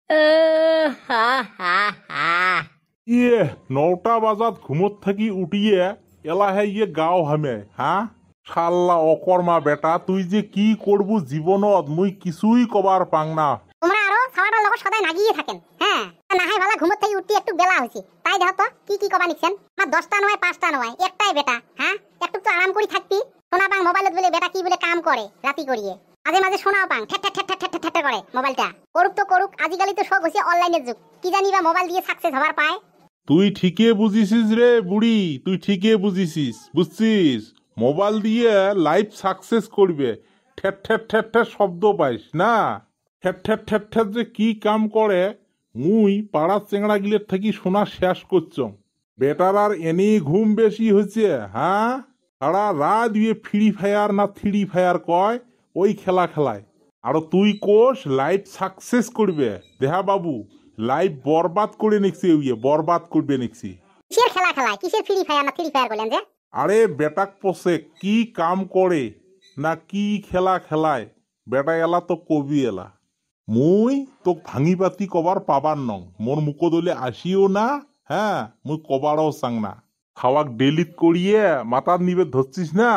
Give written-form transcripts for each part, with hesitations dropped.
হা হা হা। ইয়ে 9টা বাজাত ঘুমত থাকি উঠিয়ে এলাহে ইয়ে গাও হামে হ্যাঁ শাল্লা অকর্মা বেটা তুই যে কি করবু জীবনত মুই কিছুই কবার পাং না। তোমরা আরো সারাটা লগত সদায় নাগিয়ে থাকেন। হ্যাঁ নাহাই ভালা ঘুমত থেকে উঠতে একটু বেলা হয়েছে তাই দেখো তো কি কবা নিচ্ছেন। আমার 10টা নয় 5টা নয় একটাই বেটা। হ্যাঁ একটু তো আরাম করে থাকবি। শোনা পাং মোবাইলত বলে বেটা কি বলে কাম করে রাতি করিয়ে মাঝে মাঝে শোনাও পাং ঠেট ঠেট ঠেট ঠেট ঠেট ঠেট করে মোবাইলটা। করুক তো করুক আজিকালি তো সব হচ্ছে অনলাইনের যুগ কি জানি বা মোবাইল দিয়ে সাকসেস হবার পায়। তুই ঠিকই বুঝিছিস রে বুড়ি তুই ঠিকই বুঝিছিস বুঝছিস মোবাইল দিয়ে লাইফ সাকসেস করবে ঠেট ঠেট ঠেট ঠেট শব্দ পাইস না ঠেট ঠেট ঠেট ঠেট যে কি কাম করে মুই পাড়ার চেংড়া গিলের থাকি শোনা শেষ করছ। বেটার আর এনি ঘুম বেশি হয়েছে হ্যাঁ সারা রাত দিয়ে ফ্রি ফায়ার না থ্রি ফায়ার কয় ওই খেলা খেলায় আর তুই কোষ লাইফ সাকসেস করবে দেহা বাবু লাইফ বরবাদ করে নিচ্ছি ওইয়ে বরবাদ করবে নিচ্ছি। কিসের খেলা খেলায় কিসের ফ্রি ফায়ার না ফ্রি ফায়ার বলেন যে। আরে বেটাক পোষে কি কাম করে না কি খেলা খেলায় বেটা এলা তো কবি এলা মুই তোক ভাঙি পাতি কবার পাবার নং মোর মুখ দলে আসিও না। হ্যাঁ মুই কবারও চাং না খাওয়াক ডেলিট করিয়ে মাতার নিবে ধরছিস না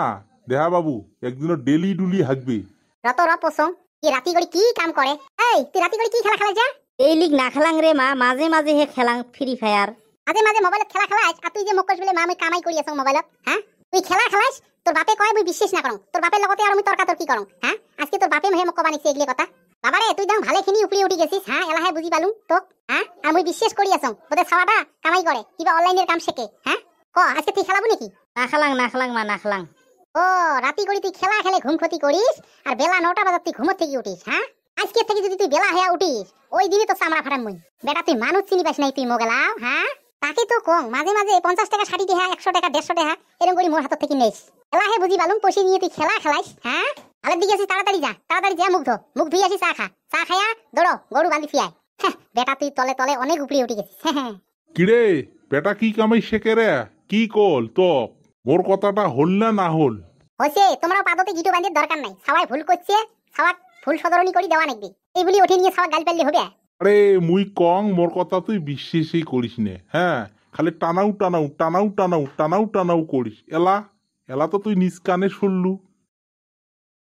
দেহা বাবু একদিনও ডেলি ডুলি হাঁকবি। রত র পোসং কি রাতি করে কি কাম করে। এই তুই রাতি করে কি খেলা খেলাই যা। এই লিগ না খেলাং রে মা মাঝে মাঝে হে খেলাং ফ্রি ফায়ার। মাঝে মাঝে মোবাইলত খেলা খেলাইস আর তুই যে মুখ বলে মা আমি কামাই করি আছো মোবাইলত। হ্যাঁ তুই খেলা খেলাইস তোর বাপে কয় মুই বিশ্বাস না করং তোর বাপের লগতে আর আমি তর্কাতর্কি করং। হ্যাঁ আজকে তোর বাপে মহে মোক কবা নিছে এগুলি কথা। বাবারে তুই দাম ভালেখিনি উপরে উঠি গেছিস। হ্যাঁ এলাহে বুঝি পালুম তো। হ্যাঁ আর মুই বিশ্বাস করি আছো বোধে ছাওয়াটা কামাই করে কিবা অনলাইনের কাম শেখে। হ্যাঁ ক আজকে তুই খেলাবো নাকি। না খেলাং মা না খেলাং। ও রাতি করে তুই খেলা খেলে ঘুম ক্ষতি করিস আর বেলা 9টা বাজার তুই ঘুমত থেকে উঠিস। হ্যাঁ আজকে থেকে যদি তুই বেলা হয়ে উঠিস ওই দিনই তো চামড়া ফাটাম মুই। বেটা তুই মানুষ চিনি পাস নাই তুই মোগেলাও। হ্যাঁ তাকে তো কম মাঝে মাঝে 50 টাকা 60 টাকা 100 টাকা 150 টাকা এরকম করে মোর হাত থেকে নেস এলাহে বুঝি পালুম পয়সা নিয়ে তুই খেলা খেলাইস। হ্যাঁ আলের দিকে আসিস তাড়াতাড়ি যা মুখ ধুই আসি চা খা চা খায়া দৌড়ো গরু বাঁধি ফিয়ায়। হ্যাঁ বেটা তুই তলে তলে অনেক উপরে উঠে গেছিস। হ্যাঁ কিরে বেটা কি কামাই শেখে রে কি কল তো মোর কথাটা হল না হল হইছে তোমরা পাদতে গিটো বাঁধির দরকার নাই সবাই ভুল করছে সবাই ভুল সদরণী করে দেওয়া নাকি এই বলি ওঠে নিয়ে সবাই গাল পাল্লি হবে। আরে মুই কং মোর কথা তুই বিশ্বাসই করিস নে হ্যাঁ খালি টানাও টানাও টানাও টানাও টানাও টানাও করিস এলা এলা তো তুই নিজ কানে শুনলু।